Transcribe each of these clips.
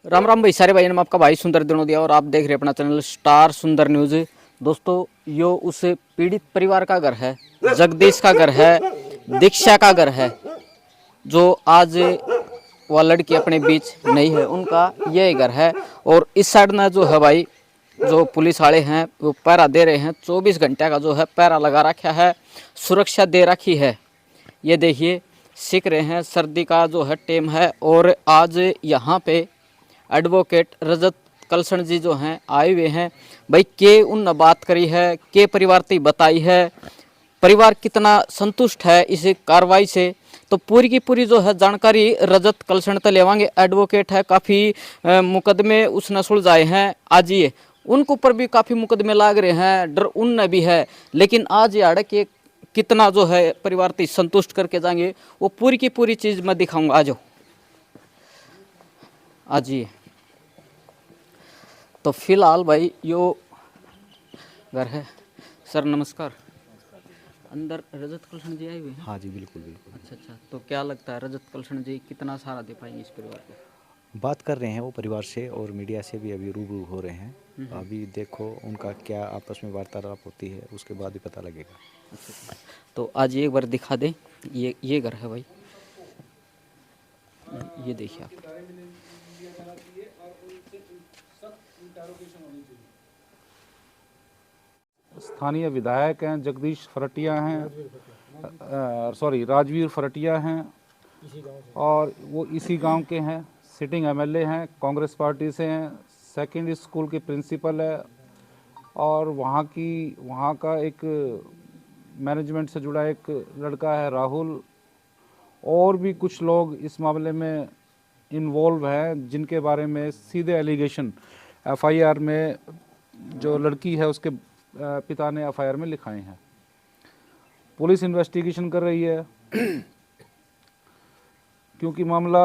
राम राम भाई सारे भाई ने आपका भाई सुंदर दिनोदिया और आप देख रहे हैं अपना चैनल स्टार सुंदर न्यूज। दोस्तों यो उस पीड़ित परिवार का घर है, जगदीश का घर है, दीक्षा का घर है, जो आज वह लड़की अपने बीच नहीं है, उनका यही घर है। और इस साइड में जो है भाई, जो पुलिस वाले हैं वो पहरा दे रहे हैं, 24 घंटे का जो है पहरा लगा रखा है, सुरक्षा दे रखी है। ये देखिए सीख रहे हैं, सर्दी का जो है टाइम है और आज यहाँ पे एडवोकेट रजत कलसण जी जो हैं आए हुए हैं। भाई के उन बात करी है, के परिवार ती बताई है, परिवार कितना संतुष्ट है इस कार्रवाई से, तो पूरी की पूरी जो है जानकारी रजत कलसण तक लेवांगे। एडवोकेट है, काफ़ी मुकदमे उसने सुलझाए हैं। आज ये उनके ऊपर भी काफ़ी मुकदमे लाग रहे हैं, डर उनने भी है, लेकिन आज यार के कितना जो है परिवार ती संतुष्ट करके जाएंगे, वो पूरी की पूरी चीज़ मैं दिखाऊंगा। आज आज ये तो फिलहाल भाई यो घर है। सर नमस्कार। अंदर रजत कलसण जी आए हुए हैं? हाँ जी, बिल्कुल बिल्कुल। अच्छा अच्छा, तो क्या लगता है रजत कलसण जी कितना सहारा दे पाएंगे इस परिवार को? बात कर रहे हैं वो परिवार से और मीडिया से भी अभी रूबरू हो रहे हैं। अभी देखो उनका क्या आपस में वार्तालाप होती है, उसके बाद ही पता लगेगा। अच्छा अच्छा, तो आज एक बार दिखा दें। ये घर है भाई, ये देखिए आप। स्थानीय विधायक हैं, जगदीश फरटिया हैं, राजवीर फरटिया हैं, और वो इसी गांव के हैं। सिटिंग एमएलए हैं, कांग्रेस पार्टी से हैं, सेकेंडरी स्कूल के प्रिंसिपल है, और वहाँ का एक मैनेजमेंट से जुड़ा एक लड़का है राहुल। और भी कुछ लोग इस मामले में इन्वॉल्व हैं, जिनके बारे में सीधे एलिगेशन एफआईआर में जो लड़की है उसके पिता ने एफआईआर में लिखाए हैं। पुलिस इन्वेस्टिगेशन कर रही है क्योंकि मामला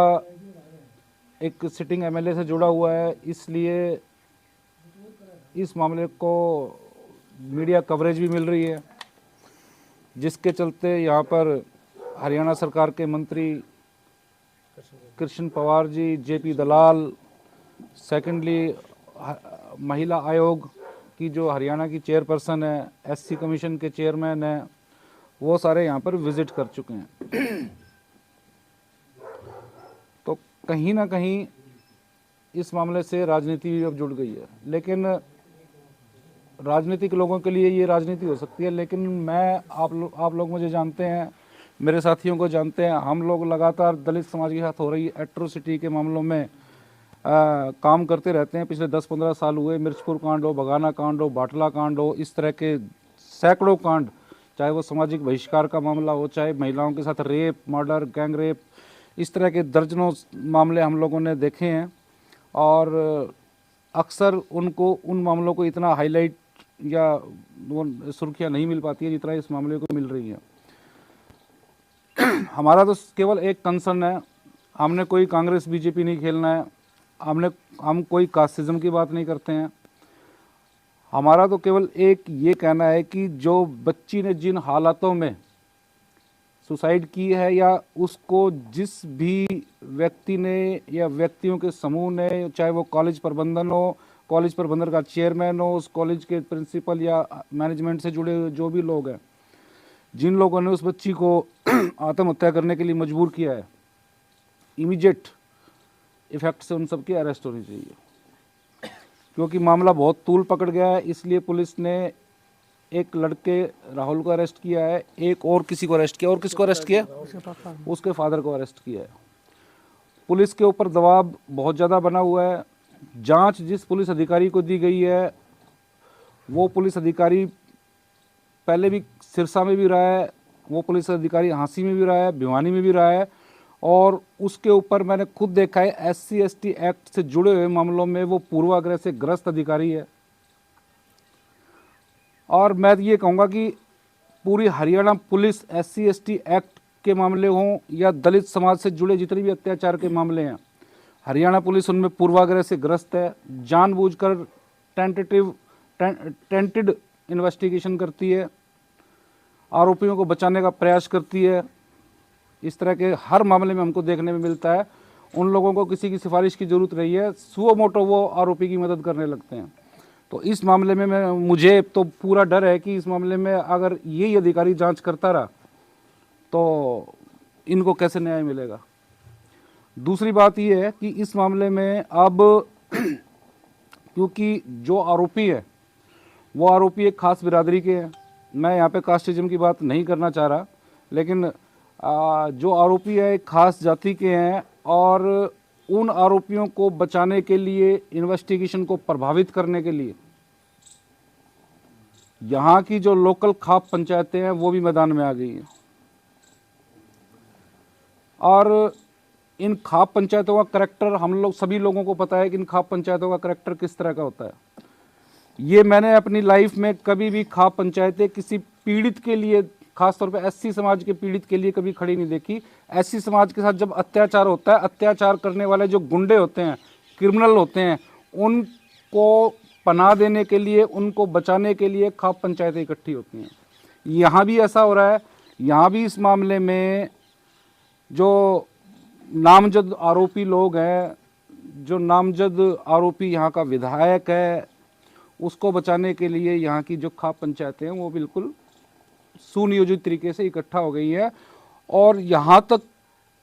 एक सिटिंग एमएलए से जुड़ा हुआ है, इसलिए इस मामले को मीडिया कवरेज भी मिल रही है, जिसके चलते यहाँ पर हरियाणा सरकार के मंत्री कृष्ण पवार जी, जेपी दलाल, सेकेंडली महिला आयोग की जो हरियाणा की चेयरपर्सन है, एससी कमीशन के चेयरमैन हैं, वो सारे यहाँ पर विजिट कर चुके हैं। तो कहीं ना कहीं इस मामले से राजनीति भी अब जुड़ गई है, लेकिन राजनीतिक लोगों के लिए ये राजनीति हो सकती है, लेकिन मैं आप लोग मुझे जानते हैं, मेरे साथियों को जानते हैं, हम लोग लगातार दलित समाज के साथ हो रही एट्रोसिटी के मामलों में काम करते रहते हैं। पिछले 10-15 साल हुए, मिर्चपुर कांड हो, बगाना कांड हो, बाटला कांड हो, इस तरह के सैकड़ों कांड, चाहे वो सामाजिक बहिष्कार का मामला हो, चाहे महिलाओं के साथ रेप, मर्डर, गैंग रेप, इस तरह के दर्जनों मामले हम लोगों ने देखे हैं। और अक्सर उन मामलों को इतना हाईलाइट या वो सुर्खियाँ नहीं मिल पाती है जितना इस मामले को मिल रही है। हमारा तो केवल एक कंसर्न है, हमने कोई कांग्रेस बीजेपी नहीं खेलना है, हम कोई कास्टिज्म की बात नहीं करते हैं। हमारा तो केवल एक ये कहना है कि जो बच्ची ने जिन हालातों में सुसाइड की है, या उसको जिस भी व्यक्ति ने या व्यक्तियों के समूह ने, चाहे वो कॉलेज प्रबंधन हो, कॉलेज प्रबंधन का चेयरमैन हो, उस कॉलेज के प्रिंसिपल या मैनेजमेंट से जुड़े जो भी लोग हैं, जिन लोगों ने उस बच्ची को आत्महत्या करने के लिए मजबूर किया है, इमीडिएट इफेक्ट से उन सब की अरेस्ट होनी चाहिए। क्योंकि मामला बहुत तूल पकड़ गया है, इसलिए पुलिस ने एक लड़के राहुल को अरेस्ट किया है, एक और किसी को अरेस्ट किया, और किसको अरेस्ट किया? उसके फादर को अरेस्ट किया है। पुलिस के ऊपर दबाव बहुत ज़्यादा बना हुआ है। जांच जिस पुलिस अधिकारी को दी गई है, वो पुलिस अधिकारी पहले भी सिरसा में भी रहा है, वो पुलिस अधिकारी हांसी में भी रहा है, भिवानी में भी रहा है, और उसके ऊपर मैंने खुद देखा है SC ST एक्ट से जुड़े हुए मामलों में वो पूर्वाग्रह से ग्रस्त अधिकारी है। और मैं ये कहूँगा कि पूरी Haryana police SC ST act के मामले हों या दलित समाज से जुड़े जितने भी अत्याचार के मामले हैं, हरियाणा पुलिस उनमें पूर्वाग्रह से ग्रस्त है। जानबूझकर टेंटेड इन्वेस्टिगेशन करती है, आरोपियों को बचाने का प्रयास करती है। इस तरह के हर मामले में हमको देखने में मिलता है। उन लोगों को किसी की सिफारिश की ज़रूरत नहीं है, सुओ मोटो वो आरोपी की मदद करने लगते हैं। तो इस मामले में मुझे तो पूरा डर है कि इस मामले में अगर यही अधिकारी जांच करता रहा तो इनको कैसे न्याय मिलेगा। दूसरी बात ये है कि इस मामले में अब क्योंकि जो आरोपी है वो आरोपी एक खास बिरादरी के हैं, मैं यहाँ पे कास्टिज्म की बात नहीं करना चाह रहा, लेकिन जो आरोपी है एक खास जाति के हैं और उन आरोपियों को बचाने के लिए, इन्वेस्टिगेशन को प्रभावित करने के लिए यहाँ की जो लोकल खाप पंचायतें हैं वो भी मैदान में आ गई हैं। और इन खाप पंचायतों का करैक्टर हम लोग सभी लोगों को पता है कि इन खाप पंचायतों का करैक्टर किस तरह का होता है। ये मैंने अपनी लाइफ में कभी भी खाप पंचायतें किसी पीड़ित के लिए, खासतौर पे एससी समाज के पीड़ित के लिए कभी खड़ी नहीं देखी। एससी समाज के साथ जब अत्याचार होता है, अत्याचार करने वाले जो गुंडे होते हैं, क्रिमिनल होते हैं, उनको पनाह देने के लिए, उनको बचाने के लिए खाप पंचायतें इकट्ठी होती हैं। यहाँ भी ऐसा हो रहा है। यहाँ भी इस मामले में जो नामजद आरोपी लोग हैं, जो नामजद आरोपी यहाँ का विधायक है, उसको बचाने के लिए यहाँ की जो खाप पंचायतें हैं वो बिल्कुल सुनियोजित तरीके से इकट्ठा हो गई है। और यहाँ तक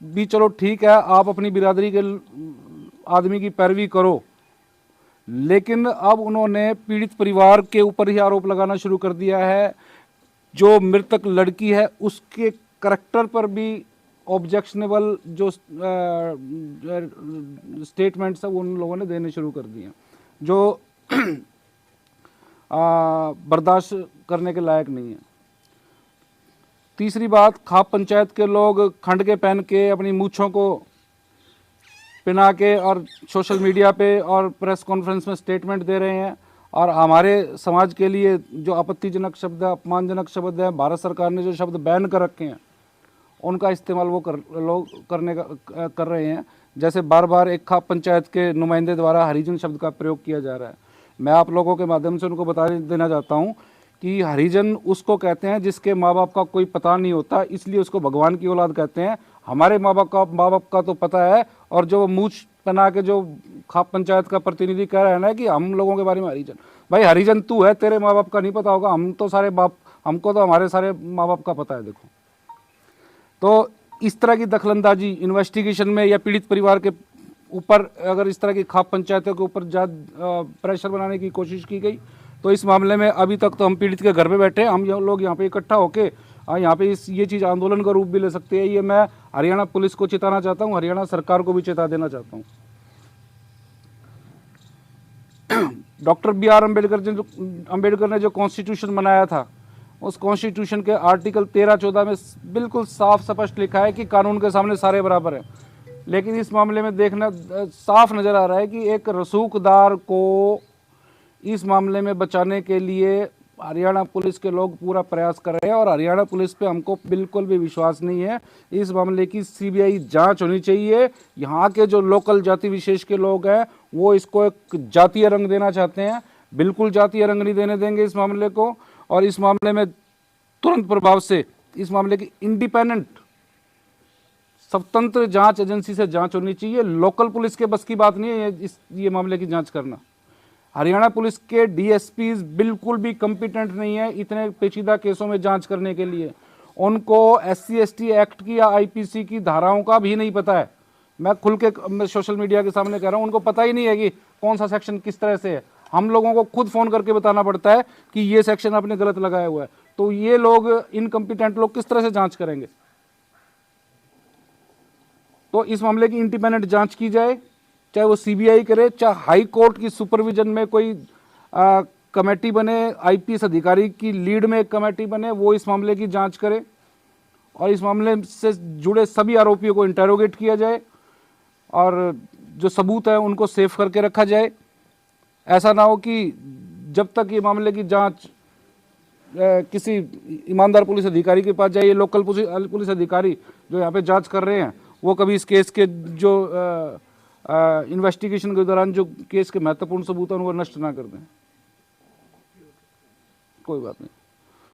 भी चलो ठीक है, आप अपनी बिरादरी के आदमी की पैरवी करो, लेकिन अब उन्होंने पीड़ित परिवार के ऊपर ही आरोप लगाना शुरू कर दिया है। जो मृतक लड़की है उसके करैक्टर पर भी ऑब्जेक्शनेबल जो स्टेटमेंट्स है वो उन लोगों ने देने शुरू कर दिए जो बर्दाश्त करने के लायक नहीं है। तीसरी बात, खाप पंचायत के लोग खंड के पहन के अपनी मूछों को पिना के और सोशल मीडिया पे और प्रेस कॉन्फ्रेंस में स्टेटमेंट दे रहे हैं, और हमारे समाज के लिए जो आपत्तिजनक शब्द है, अपमानजनक शब्द है, भारत सरकार ने जो शब्द बैन कर रखे हैं उनका इस्तेमाल वो कर रहे हैं। जैसे बार बार एक खाप पंचायत के नुमाइंदे द्वारा हरिजन शब्द का प्रयोग किया जा रहा है। मैं आप लोगों के माध्यम से उनको बता देना चाहता हूँ कि हरिजन उसको कहते हैं जिसके माँ बाप का कोई पता नहीं होता, इसलिए उसको भगवान की औलाद कहते हैं। हमारे माँ बाप का तो पता है, और जो मूछ बना के जो खाप पंचायत का प्रतिनिधि कह रहा है ना कि हम लोगों के बारे में हरिजन, भाई हरिजन तू है, तेरे माँ बाप का नहीं पता होगा, हम तो सारे बाप, हमको तो हमारे सारे माँ बाप का पता है। देखो, तो इस तरह की दखलंदाजी इन्वेस्टिगेशन में या पीड़ित परिवार के ऊपर अगर इस तरह की खाप पंचायतों के ऊपर प्रेशर बनाने की कोशिश की गई तो इस मामले में अभी तक तो हम पीड़ित के घर पे बैठे हैं, हम लोग यहाँ पे इकट्ठा होके यहाँ पे ये चीज़ आंदोलन का रूप भी ले सकती है। ये मैं हरियाणा पुलिस को चेताना चाहता हूँ, हरियाणा सरकार को भी चेता देना चाहता हूँ। डॉक्टर BR अम्बेडकर ने जो कॉन्स्टिट्यूशन बनाया था, उस कॉन्स्टिट्यूशन के आर्टिकल 13-14 में बिल्कुल साफ स्पष्ट लिखा है कि कानून के सामने सारे बराबर हैं। लेकिन इस मामले में देखना साफ नज़र आ रहा है कि एक रसूखदार को इस मामले में बचाने के लिए हरियाणा पुलिस के लोग पूरा प्रयास कर रहे हैं, और हरियाणा पुलिस पे हमको बिल्कुल भी विश्वास नहीं है। इस मामले की CBI जांच होनी चाहिए। यहाँ के जो लोकल जाति विशेष के लोग हैं वो इसको एक जातीय रंग देना चाहते हैं, बिल्कुल जातीय रंग नहीं देने देंगे इस मामले को। और इस मामले में तुरंत प्रभाव से इस मामले की इंडिपेंडेंट स्वतंत्र जांच एजेंसी से जांच होनी चाहिए। लोकल पुलिस के बस की बात नहीं है ये मामले की जांच करना। हरियाणा पुलिस के DSPs बिल्कुल भी कॉम्पिटेंट नहीं है इतने पेचीदा केसों में जांच करने के लिए। उनको SC/ST एक्ट की या IPC की धाराओं का भी नहीं पता है। मैं खुल के सोशल मीडिया के सामने कह रहा हूँ, उनको पता ही नहीं है कि कौन सा सेक्शन किस तरह से है। हम लोगों को खुद फ़ोन करके बताना पड़ता है कि ये सेक्शन आपने गलत लगाया हुआ है। तो ये लोग, इनकम्पिटेंट लोग, किस तरह से जांच करेंगे? तो इस मामले की इंडिपेंडेंट जांच की जाए, चाहे वो CBI करे, चाहे हाई कोर्ट की सुपरविजन में कोई कमेटी बने, IPS अधिकारी की लीड में एक कमेटी बने, वो इस मामले की जांच करे और इस मामले से जुड़े सभी आरोपियों को इंटेरोगेट किया जाए और जो सबूत है उनको सेफ करके रखा जाए। ऐसा ना हो कि जब तक ये मामले की जांच किसी ईमानदार पुलिस अधिकारी के पास जाए, ये लोकल पुलिस अधिकारी जो यहाँ पे जांच कर रहे हैं वो कभी इस केस के जो इन्वेस्टिगेशन के दौरान जो केस के महत्वपूर्ण सबूत हैं उनको नष्ट ना कर दें। कोई बात नहीं।